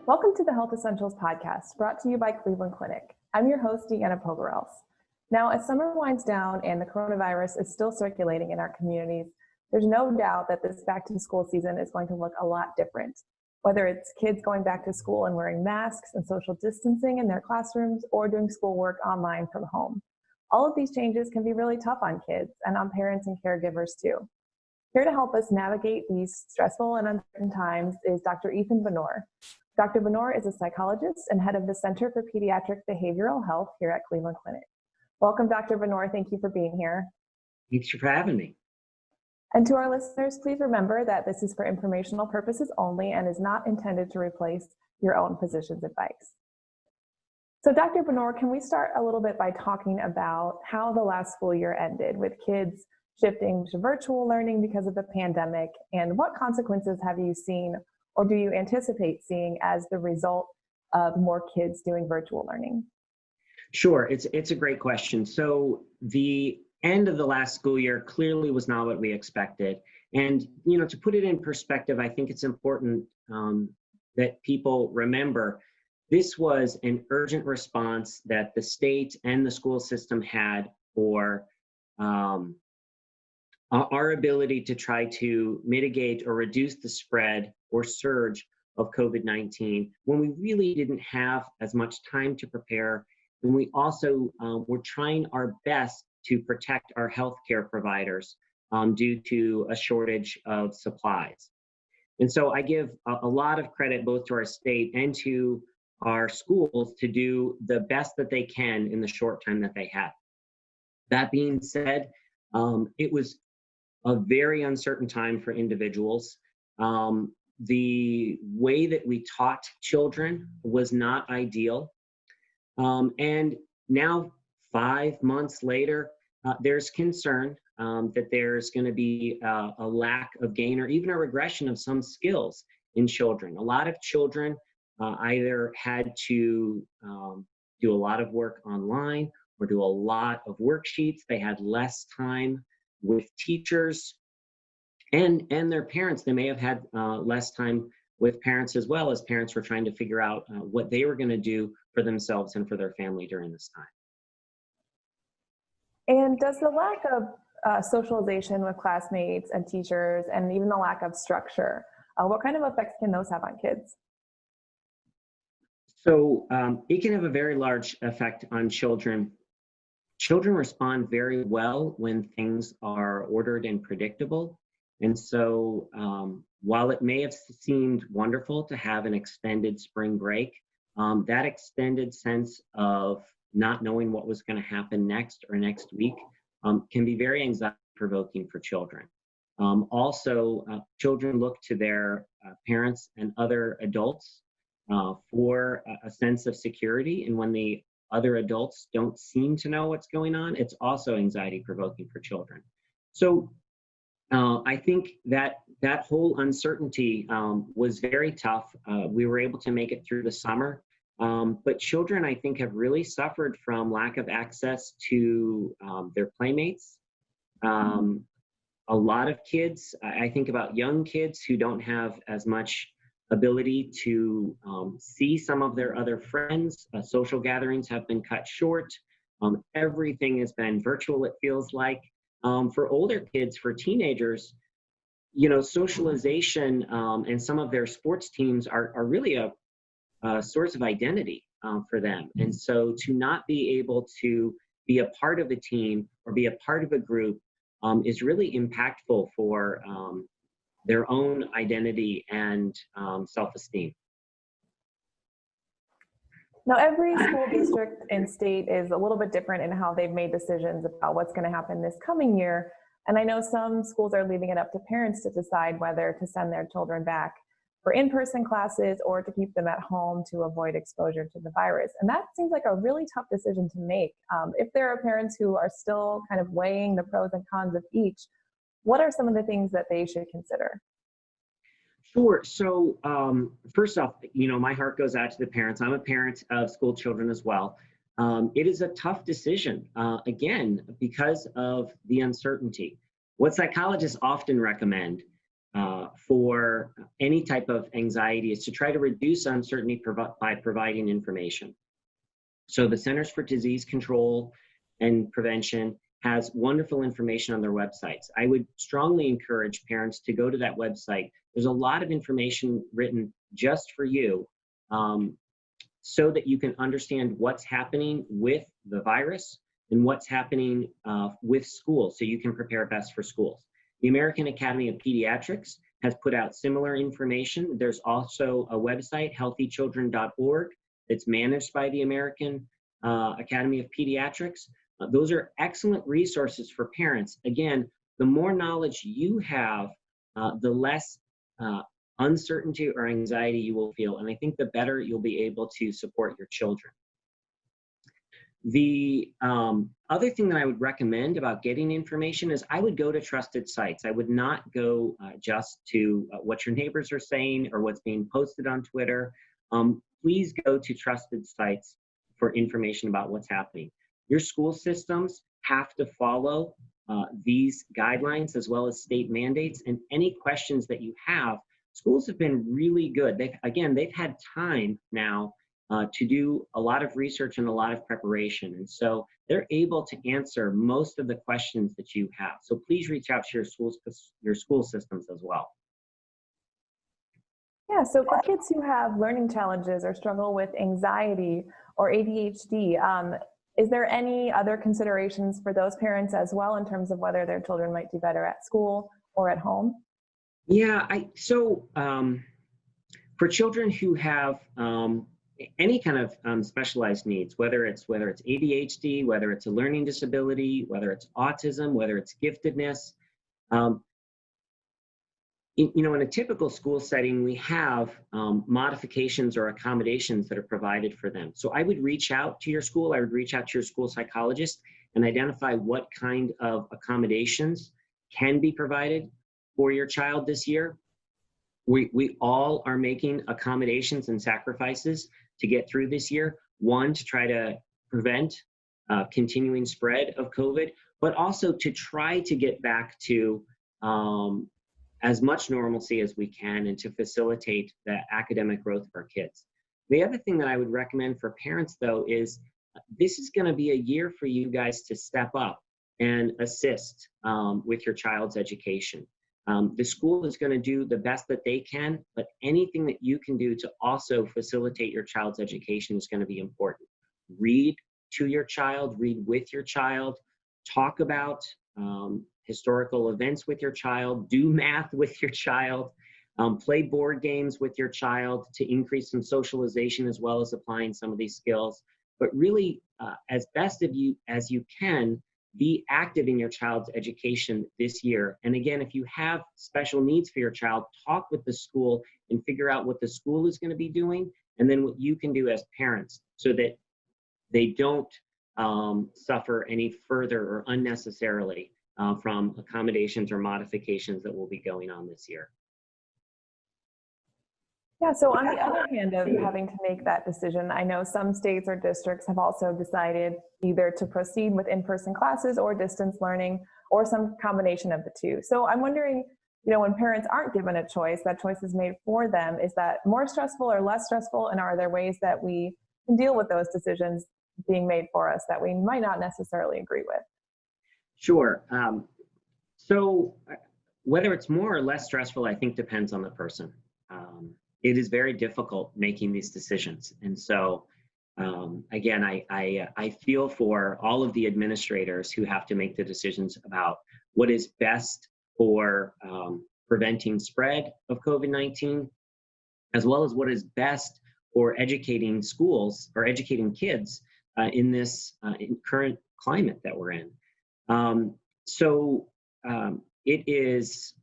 Welcome to the Health Essentials podcast, brought to you by Cleveland Clinic. I'm your host, Deanna Pogarels. Now, as summer winds down and the coronavirus is still circulating in our communities, there's no doubt that this back-to-school season is going to look a lot different. Whether it's kids going back to school and wearing masks and social distancing in their classrooms or doing schoolwork online from home. All of these changes can be really tough on kids and on parents and caregivers too. Here to help us navigate these stressful and uncertain times is Dr. Ethan Benore. Dr. Benore is a psychologist and head of the Center for Pediatric Behavioral Health here at Cleveland Clinic. Welcome, Dr. Benore. Thank you for being here. Thanks for having me. And to our listeners, please remember that this is for informational purposes only and is not intended to replace your own physician's advice. So Dr. Benore, can we start a little bit by talking about how the last school year ended with kids shifting to virtual learning because of the pandemic, and what consequences have you seen or do you anticipate seeing as the result of more kids doing virtual learning? Sure, it's a great question. So the end of the last school year clearly was not what we expected. And, to put it in perspective, I think it's important that people remember this was an urgent response that the state and the school system had for our ability to try to mitigate or reduce the spread or surge of COVID-19 when we really didn't have as much time to prepare. And we also were trying our best to protect our healthcare providers due to a shortage of supplies. And so I give a lot of credit both to our state and to our schools to do the best that they can in the short time that they have. That being said, it was a very uncertain time for individuals. The way that we taught children was not ideal. And now, 5 months later, there's concern that there's going to be a lack of gain or even a regression of some skills in children. A lot of children either had to do a lot of work online or do a lot of worksheets. They had less time with teachers and their parents. They may have had less time with parents as well, as parents were trying to figure out what they were going to do for themselves and for their family during this time. And does the lack of socialization with classmates and teachers and even the lack of structure, what kind of effects can those have on kids? So it can have a very large effect on children. Children respond very well when things are ordered and predictable. And so while it may have seemed wonderful to have an extended spring break, that extended sense of not knowing what was going to happen next or next week can be very anxiety-provoking for children. Also, children look to their parents and other adults for a sense of security. And when the other adults don't seem to know what's going on, it's also anxiety-provoking for children. So I think that whole uncertainty was very tough. We were able to make it through the summer, but children, I think, have really suffered from lack of access to their playmates. A lot of kids, I think about young kids who don't have as much ability to see some of their other friends. Social gatherings have been cut short. Everything has been virtual, it feels like. For older kids, for teenagers, socialization and some of their sports teams are really a source of identity for them. And so to not be able to be a part of a team or be a part of a group is really impactful for their own identity and self-esteem. Now, every school district and state is a little bit different in how they've made decisions about what's going to happen this coming year. And I know some schools are leaving it up to parents to decide whether to send their children back for in-person classes or to keep them at home to avoid exposure to the virus. And that seems like a really tough decision to make. If there are parents who are still kind of weighing the pros and cons of each, what are some of the things that they should consider? Sure. So first off, my heart goes out to the parents. I'm a parent of school children as well. It is a tough decision, again, because of the uncertainty. What psychologists often recommend for any type of anxiety is to try to reduce uncertainty by providing information. So the Centers for Disease Control and Prevention has wonderful information on their websites. I would strongly encourage parents to go to that website. There's a lot of information written just for you, so that you can understand what's happening with the virus and what's happening with schools, so you can prepare best for schools. The American Academy of Pediatrics has put out similar information. There's also a website, healthychildren.org, that's managed by the American Academy of Pediatrics. Those are excellent resources for parents. Again, the more knowledge you have, the less uncertainty or anxiety you will feel. And I think the better you'll be able to support your children. The other thing that I would recommend about getting information is I would go to trusted sites. I would not go just to what your neighbors are saying or what's being posted on Twitter. Please go to trusted sites for information about what's happening. Your school systems have to follow these guidelines as well as state mandates, and any questions that you have, schools have been really good. They've had time now to do a lot of research and a lot of preparation. And so they're able to answer most of the questions that you have. So please reach out to your school systems as well. Yeah, so for kids who have learning challenges or struggle with anxiety or ADHD, is there any other considerations for those parents as well in terms of whether their children might do better at school or at home? Yeah, for children who have any kind of specialized needs, whether it's ADHD, whether it's a learning disability, whether it's autism, whether it's giftedness, in a typical school setting, we have modifications or accommodations that are provided for them. So I would reach out to your school. I would reach out to your school psychologist and identify what kind of accommodations can be provided for your child this year. We all are making accommodations and sacrifices to get through this year. One, to try to prevent continuing spread of COVID, but also to try to get back to as much normalcy as we can and to facilitate the academic growth of our kids. The other thing that I would recommend for parents, though, is this is going to be a year for you guys to step up and assist with your child's education. The school is going to do the best that they can, but anything that you can do to also facilitate your child's education is going to be important. Read to your child, read with your child, talk about historical events with your child, do math with your child, play board games with your child to increase some socialization as well as applying some of these skills. But really, as best as you can, be active in your child's education this year. And again, if you have special needs for your child, talk with the school and figure out what the school is going to be doing, and then what you can do as parents so that they don't suffer any further or unnecessarily from accommodations or modifications that will be going on this year. Yeah, so on the other hand of having to make that decision, I know some states or districts have also decided either to proceed with in-person classes or distance learning or some combination of the two. So I'm wondering, when parents aren't given a choice, that choice is made for them, is that more stressful or less stressful? And are there ways that we can deal with those decisions being made for us that we might not necessarily agree with? Sure. So whether it's more or less stressful, I think depends on the person. It is very difficult making these decisions. And so, again, I feel for all of the administrators who have to make the decisions about what is best for preventing spread of COVID-19, as well as what is best for educating schools or educating kids in this current climate that we're in. It is,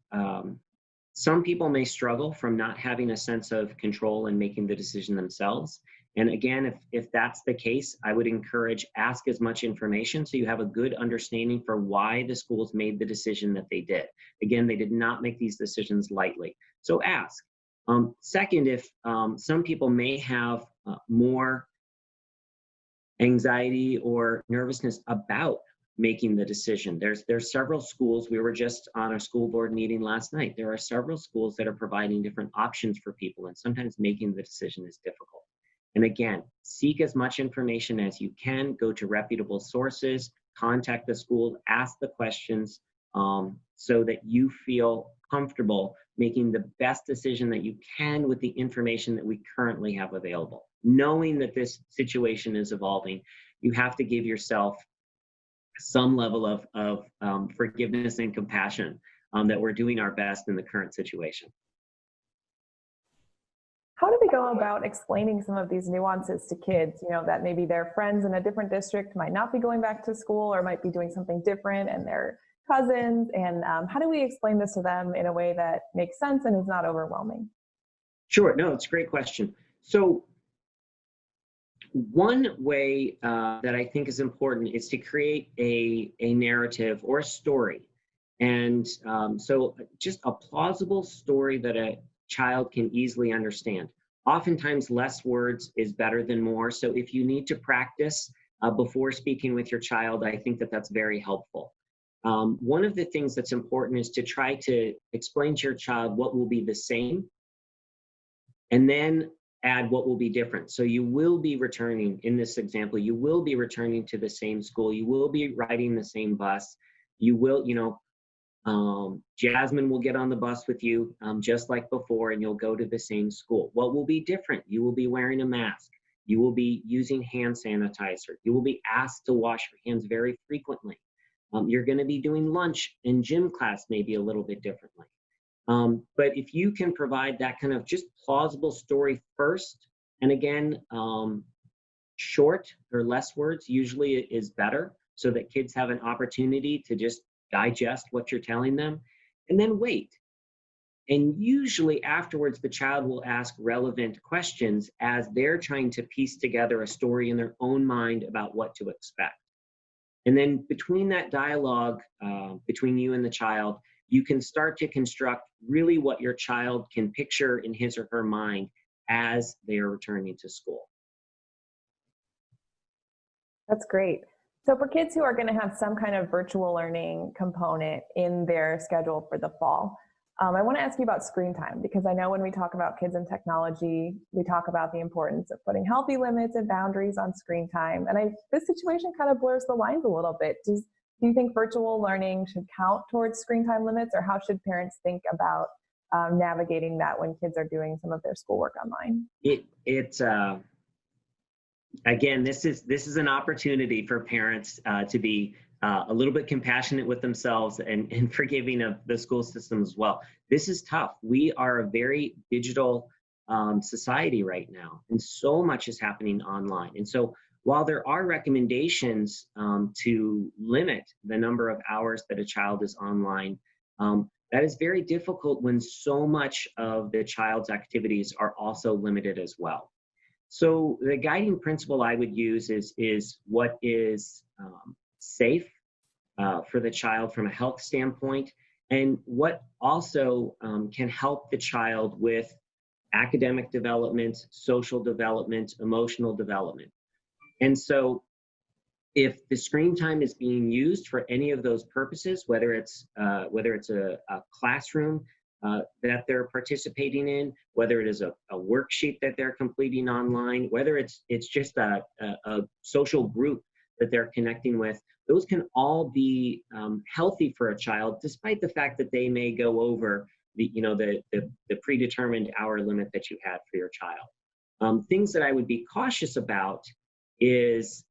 some people may struggle from not having a sense of control and making the decision themselves. And again, if that's the case, I would encourage ask as much information so you have a good understanding for why the schools made the decision that they did. Again, they did not make these decisions lightly. So ask. Second, if some people may have more anxiety or nervousness about making the decision. There's several schools. We were just on a school board meeting last night. There are several schools that are providing different options for people, and sometimes making the decision is difficult. And again, seek as much information as you can, go to reputable sources, contact the school, ask the questions, so that you feel comfortable making the best decision that you can with the information that we currently have available. Knowing that this situation is evolving, you have to give yourself some level of forgiveness and compassion, that we're doing our best in the current situation. How do we go about explaining some of these nuances to kids, that maybe their friends in a different district might not be going back to school or might be doing something different, and their cousins, and how do we explain this to them in a way that makes sense and is not overwhelming? Sure, no, it's a great question. So one way that I think is important is to create a narrative or a story. And so just a plausible story that a child can easily understand. Oftentimes less words is better than more. So if you need to practice before speaking with your child, I think that that's very helpful. One of the things that's important is to try to explain to your child what will be the same, and then add what will be different. So you will be returning, in this example, you will be returning to the same school, you will be riding the same bus, you will, Jasmine will get on the bus with you just like before, and you'll go to the same school. What will be different? You will be wearing a mask. You will be using hand sanitizer. You will be asked to wash your hands very frequently. You're going to be doing lunch and gym class maybe a little bit differently. But if you can provide that kind of just plausible story first, and again, short or less words usually is better, so that kids have an opportunity to just digest what you're telling them, and then wait. And usually afterwards, the child will ask relevant questions as they're trying to piece together a story in their own mind about what to expect. And then between that dialogue, between you and the child, you can start to construct really what your child can picture in his or her mind as they are returning to school. That's great. So for kids who are going to have some kind of virtual learning component in their schedule for the fall, I want to ask you about screen time, because I know when we talk about kids and technology, we talk about the importance of putting healthy limits and boundaries on screen time. And this situation kind of blurs the lines a little bit. Do you think virtual learning should count towards screen time limits, or how should parents think about navigating that when kids are doing some of their schoolwork online? Again, this is an opportunity for parents to be a little bit compassionate with themselves and forgiving of the school system as well. This is tough. We are a very digital society right now, and so much is happening online. And so while there are recommendations to limit the number of hours that a child is online, that is very difficult when so much of the child's activities are also limited as well. So the guiding principle I would use is what is safe for the child from a health standpoint, and what also can help the child with academic development, social development, emotional development. And so if the screen time is being used for any of those purposes, whether it's a classroom that they're participating in, whether it is a worksheet that they're completing online, whether it's just a social group that they're connecting with, those can all be healthy for a child, despite the fact that they may go over the predetermined hour limit that you had for your child. Things that I would be cautious about is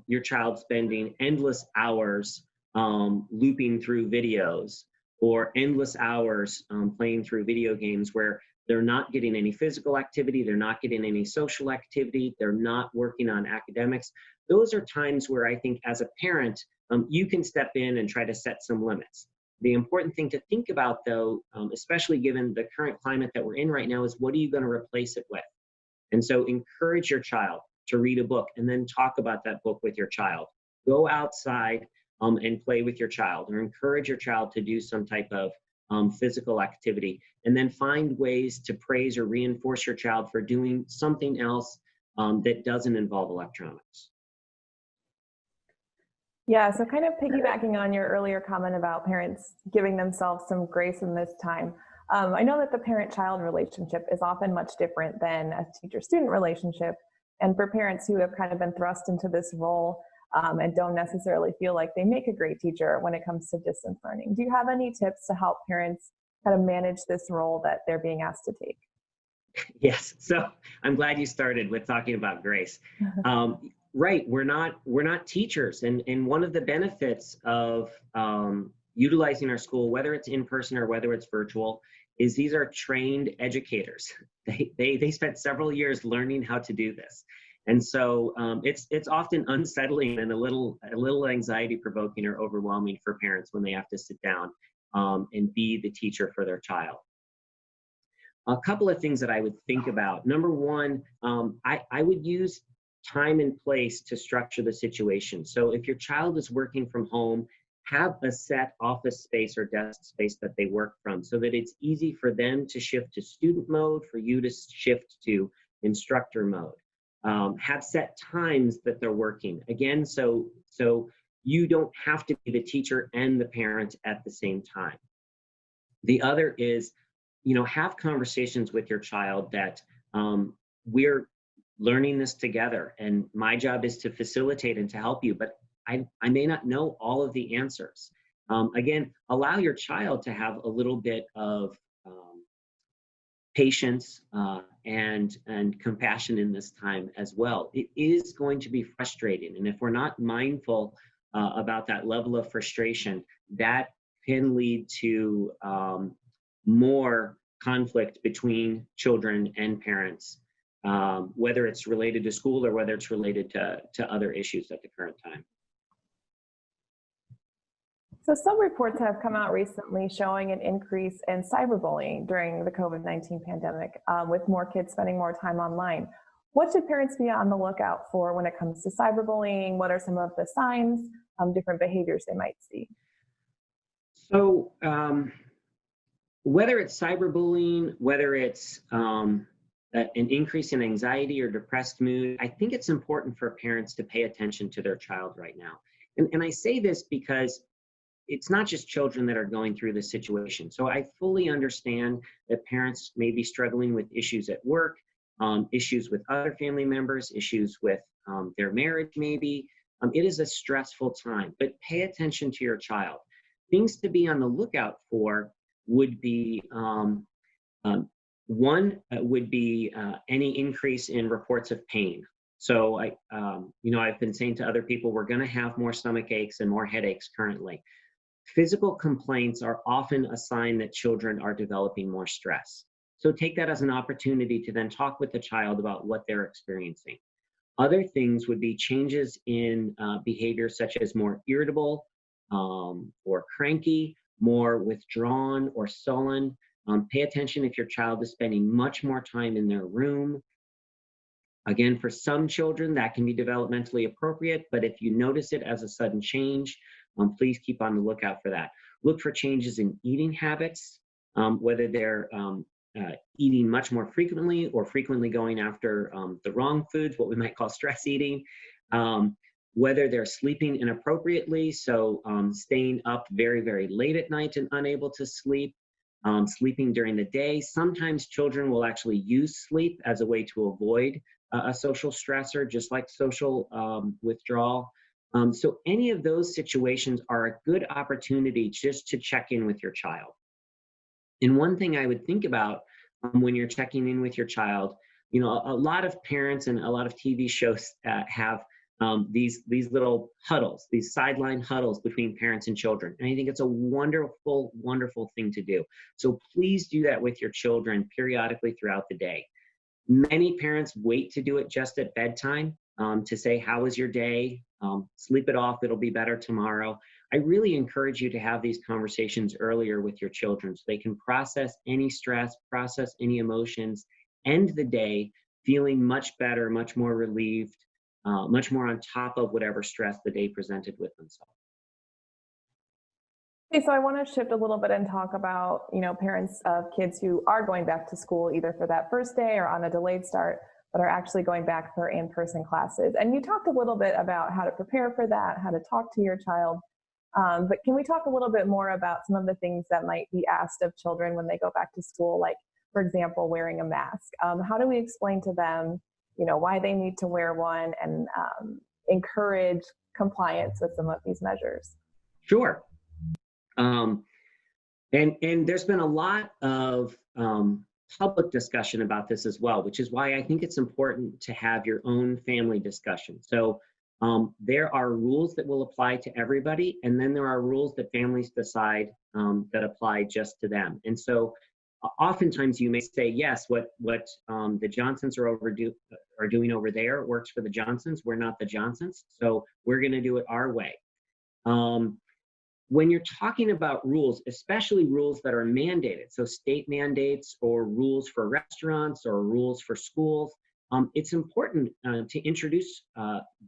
your child spending endless hours looping through videos, or endless hours playing through video games where they're not getting any physical activity, they're not getting any social activity, they're not working on academics. Those are times where I think as a parent, you can step in and try to set some limits. The important thing to think about, though, especially given the current climate that we're in right now, is what are you going to replace it with? And so encourage your child to read a book, and then talk about that book with your child. Go outside and play with your child, or encourage your child to do some type of physical activity, and then find ways to praise or reinforce your child for doing something else that doesn't involve electronics. Yeah, so kind of piggybacking on your earlier comment about parents giving themselves some grace in this time. I know that the parent-child relationship is often much different than a teacher-student relationship. And for parents who have kind of been thrust into this role and don't necessarily feel like they make a great teacher when it comes to distance learning, do you have any tips to help parents kind of manage this role that they're being asked to take? Yes. So I'm glad you started with talking about grace. Right. We're not teachers. And one of the benefits of utilizing our school, whether it's in person or whether it's virtual, is these are trained educators. They spent several years learning how to do this. And so it's often unsettling and a little anxiety provoking or overwhelming for parents when they have to sit down and be the teacher for their child. A couple of things that I would think about. Number one, I would use time and place to structure the situation. So if your child is working from home, have a set office space or desk space that they work from so that it's easy for them to shift to student mode, for you to shift to instructor mode. Have set times that they're working. Again, so you don't have to be the teacher and the parent at the same time. The other is, have conversations with your child that we're learning this together, and my job is to facilitate and to help you, but I may not know all of the answers. Again, allow your child to have a little bit of patience and compassion in this time as well. It is going to be frustrating, and if we're not mindful about that level of frustration, that can lead to more conflict between children and parents, whether it's related to school or whether it's related to other issues at the current time. So some reports have come out recently showing an increase in cyberbullying during the COVID-19 pandemic, with more kids spending more time online. What should parents be on the lookout for when it comes to cyberbullying? What are some of the signs, different behaviors they might see? So whether it's cyberbullying, whether it's an increase in anxiety or depressed mood, I think it's important for parents to pay attention to their child right now. And I say this because it's not just children that are going through this situation. So I fully understand that parents may be struggling with issues at work, issues with other family members, issues with their marriage maybe. It is a stressful time, but pay attention to your child. Things to be on the lookout for would be one would be any increase in reports of pain. So I've been saying to other people, we're going to have more stomach aches and more headaches currently. Physical complaints are often a sign that children are developing more stress. So take that as an opportunity to then talk with the child about what they're experiencing. Other things would be changes in behavior such as more irritable or cranky, more withdrawn or sullen. Pay attention if your child is spending much more time in their room. Again, for some children, that can be developmentally appropriate, but if you notice it as a sudden change, please keep on the lookout for that. Look for changes in eating habits, whether they're eating much more frequently or frequently going after the wrong foods, what we might call stress eating, whether they're sleeping inappropriately, so staying up very, very late at night and unable to sleep, sleeping during the day. Sometimes children will actually use sleep as a way to avoid a social stressor, just like social withdrawal. So any of those situations are a good opportunity just to check in with your child. And one thing I would think about when you're checking in with your child, a lot of parents and a lot of TV shows have these little huddles, these sideline huddles between parents and children. And I think it's a wonderful, wonderful thing to do. So please do that with your children periodically throughout the day. Many parents wait to do it just at bedtime to say, how was your day? Sleep it off, it'll be better tomorrow. I really encourage you to have these conversations earlier with your children so they can process any stress, process any emotions, end the day feeling much better, much more relieved, much more on top of whatever stress the day presented with themselves. Okay, so I want to shift a little bit and talk about, parents of kids who are going back to school either for that first day or on a delayed start. that are actually going back for in-person classes. And you talked a little bit about how to prepare for that, how to talk to your child. But can we talk a little bit more about some of the things that might be asked of children when they go back to school, like, for example, wearing a mask? How do we explain to them, why they need to wear one and encourage compliance with some of these measures? Sure. And there's been a lot of public discussion about this as well, which is why I think it's important to have your own family discussion. So there are rules that will apply to everybody, and then there are rules that families decide that apply just to them. And so oftentimes you may say, yes, what the Johnsons are doing over there works for the Johnsons. We're not the Johnsons, so we're going to do it our way. When you're talking about rules, especially rules that are mandated, so state mandates or rules for restaurants or rules for schools, it's important to introduce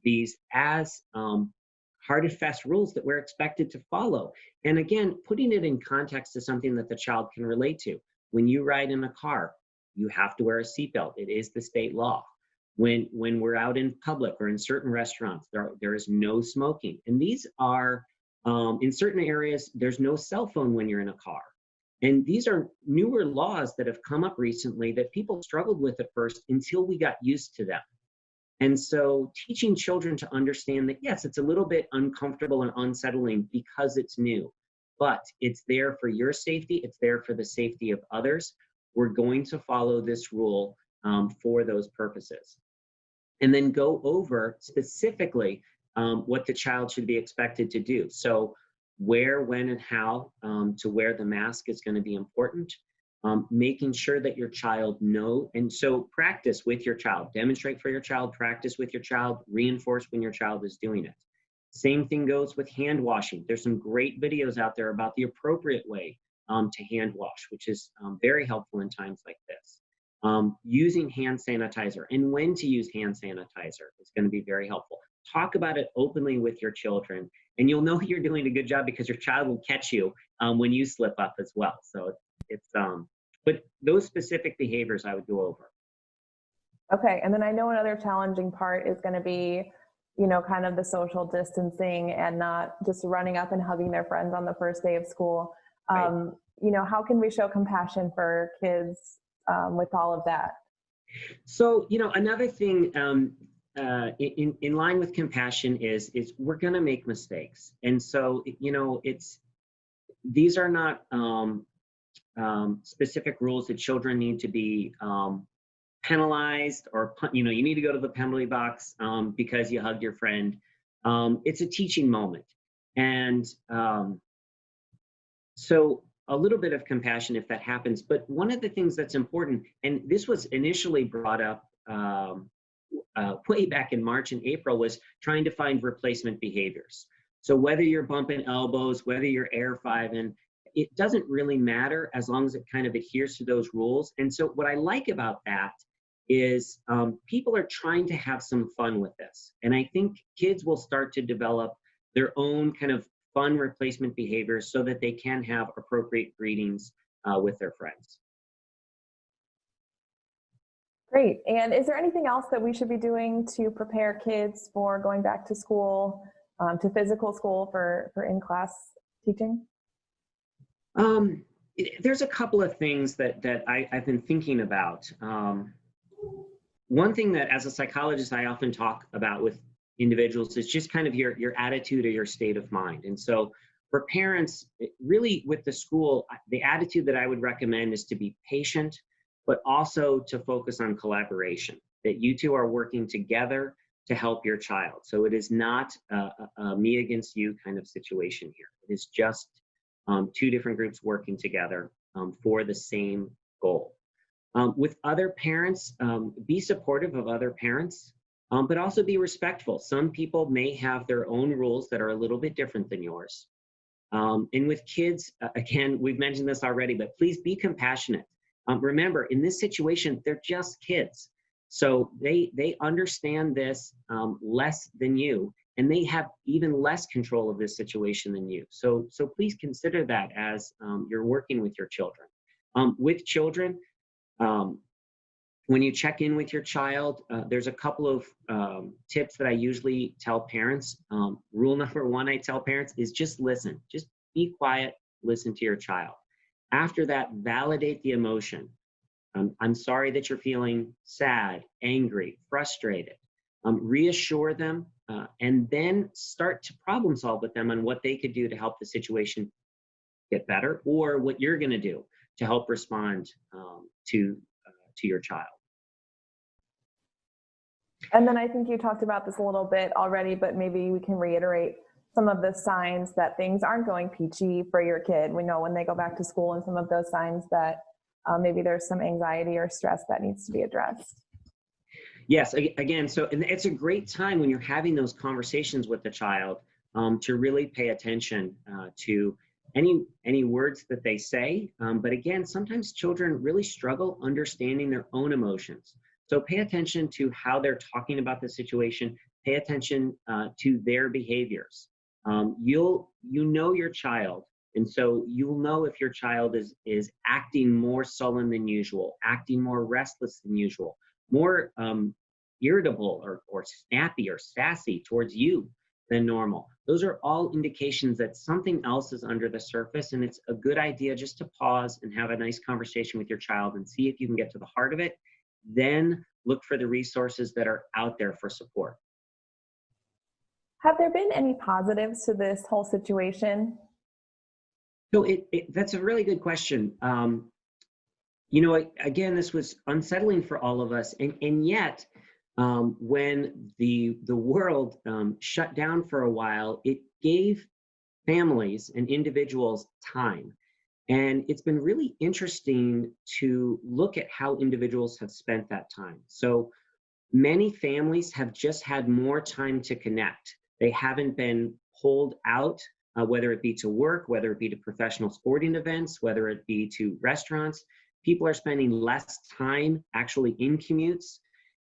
these as hard and fast rules that we're expected to follow. And again, putting it in context to something that the child can relate to. When you ride in a car, you have to wear a seatbelt. It is the state law. When we're out in public or in certain restaurants, there is no smoking. And these are in certain areas, there's no cell phone when you're in a car. And these are newer laws that have come up recently that people struggled with at first until we got used to them. And so teaching children to understand that, yes, it's a little bit uncomfortable and unsettling because it's new, but it's there for your safety. It's there for the safety of others. We're going to follow this rule for those purposes. And then go over specifically what the child should be expected to do. So where, when, and how to wear the mask is going to be important. Making sure that your child know, and so practice with your child, demonstrate for your child, practice with your child, reinforce when your child is doing it. Same thing goes with hand washing. There's some great videos out there about the appropriate way to hand wash, which is very helpful in times like this. Using hand sanitizer and when to use hand sanitizer is going to be very helpful. Talk about it openly with your children, and you'll know you're doing a good job because your child will catch you when you slip up as well. So it's but those specific behaviors I would go over. Okay, and then I know another challenging part is going to be, kind of the social distancing and not just running up and hugging their friends on the first day of school. Right. How can we show compassion for kids with all of that? So, another thing in line with compassion is we're going to make mistakes. And so, these are not specific rules that children need to be penalized or, you need to go to the penalty box because you hugged your friend. It's a teaching moment. And so a little bit of compassion if that happens. But one of the things that's important, and this was initially brought up way back in March and April, was trying to find replacement behaviors. So whether you're bumping elbows, whether you're air fiving, it doesn't really matter as long as it kind of adheres to those rules. And so what I like about that is people are trying to have some fun with this. And I think kids will start to develop their own kind of fun replacement behaviors so that they can have appropriate greetings with their friends. Great. And is there anything else that we should be doing to prepare kids for going back to school, to physical school for in-class teaching? There's a couple of things that I've been thinking about. One thing that as a psychologist I often talk about with individuals is just kind of your attitude or your state of mind. And so for parents, really with the school, the attitude that I would recommend is to be patient, but also to focus on collaboration, that you two are working together to help your child. So it is not a me against you kind of situation here. It is just two different groups working together for the same goal. With other parents, be supportive of other parents, but also be respectful. Some people may have their own rules that are a little bit different than yours. And with kids, again, we've mentioned this already, but please be compassionate. Remember, in this situation, they're just kids. So they understand this less than you, and they have even less control of this situation than you. So please consider that as you're working with your children. With children, When you check in with your child, there's a couple of tips that I usually tell parents. Rule number one I tell parents is just listen. Just be quiet, listen to your child. After that, validate the emotion. I'm sorry that you're feeling sad, angry, frustrated. Reassure them, and then start to problem solve with them on what they could do to help the situation get better, or what you're going to do to help respond to your child. And then I think you talked about this a little bit already, but maybe we can reiterate some of the signs that things aren't going peachy for your kid. We know when they go back to school, and some of those signs that maybe there's some anxiety or stress that needs to be addressed. Yes, again, so and it's a great time when you're having those conversations with the child to really pay attention to any words that they say. But again, sometimes children really struggle understanding their own emotions. So pay attention to how they're talking about the situation. Pay attention to their behaviors. You know your child, and so you'll know if your child is acting more sullen than usual, acting more restless than usual, more irritable or snappy or sassy towards you than normal. Those are all indications that something else is under the surface, and it's a good idea just to pause and have a nice conversation with your child and see if you can get to the heart of it. Then look for the resources that are out there for support. Have there been any positives to this whole situation? So that's a really good question. Again, this was unsettling for all of us, and yet when the world shut down for a while, it gave families and individuals time. And it's been really interesting to look at how individuals have spent that time. So many families have just had more time to connect. They haven't been pulled out, whether it be to work, whether it be to professional sporting events, whether it be to restaurants. People are spending less time actually in commutes.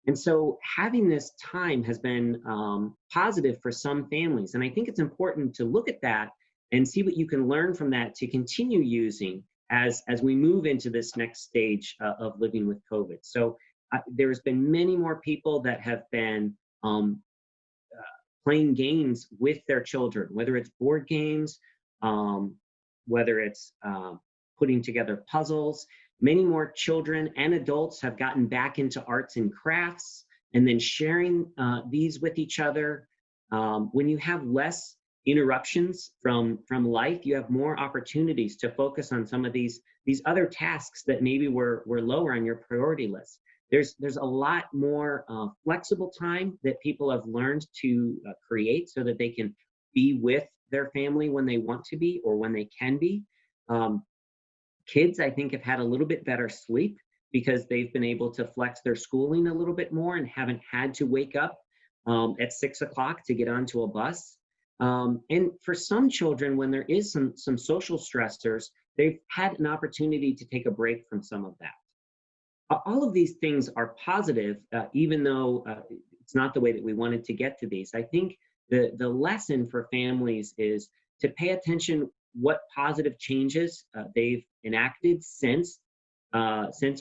And so having this time has been positive for some families. And I think it's important to look at that and see what you can learn from that to continue using as we move into this next stage of living with COVID. So there's been many more people that have been playing games with their children, whether it's board games, whether it's putting together puzzles. Many more children and adults have gotten back into arts and crafts and then sharing these with each other. When you have less interruptions from life, you have more opportunities to focus on some of these other tasks that maybe were lower on your priority list. There's a lot more flexible time that people have learned to create so that they can be with their family when they want to be or when they can be. Kids, I think, have had a little bit better sleep because they've been able to flex their schooling a little bit more and haven't had to wake up at 6 o'clock to get onto a bus. And for some children, when there is some social stressors, they've had an opportunity to take a break from some of that. All of these things are positive, even though it's not the way that we wanted to get to these. I think the lesson for families is to pay attention what positive changes they've enacted since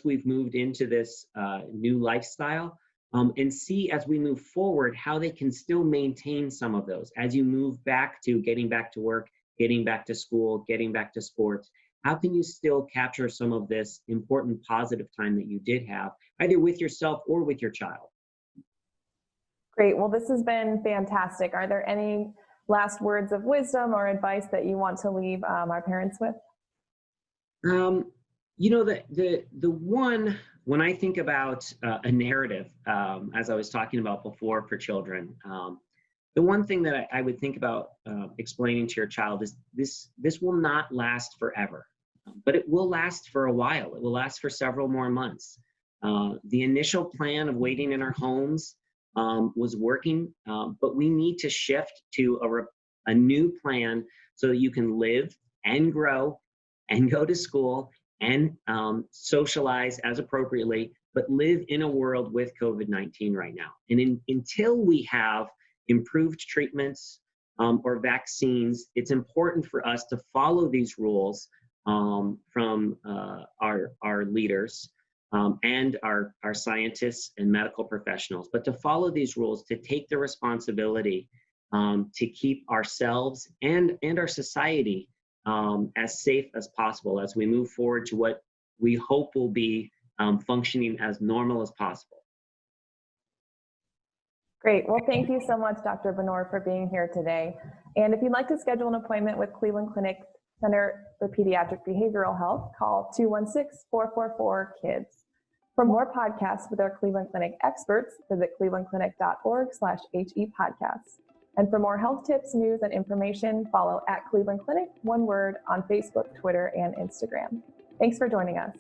we've moved into this new lifestyle, and see as we move forward how they can still maintain some of those as you move back to getting back to work, getting back to school, getting back to sports. How can you still capture some of this important positive time that you did have, either with yourself or with your child? Great. Well, this has been fantastic. Are there any last words of wisdom or advice that you want to leave our parents with? The one, when I think about a narrative, as I was talking about before for children, the one thing that I would think about explaining to your child is this will not last forever, but it will last for a while. It will last for several more months. The initial plan of waiting in our homes was working, but we need to shift to a new plan so that you can live and grow and go to school and socialize as appropriately, but live in a world with COVID-19 right now. And until we have improved treatments or vaccines, it's important for us to follow these rules from our leaders and our scientists and medical professionals, but to follow these rules, to take the responsibility to keep ourselves and our society as safe as possible as we move forward to what we hope will be functioning as normal as possible. Great. Well, thank you so much, Dr. Benore, for being here today. And if you'd like to schedule an appointment with Cleveland Clinic Center for Pediatric Behavioral Health, call 216-444-KIDS. For more podcasts with our Cleveland Clinic experts, visit clevelandclinic.org/HE-podcasts. And for more health tips, news, and information, follow @Cleveland Clinic, one word, on Facebook, Twitter, and Instagram. Thanks for joining us.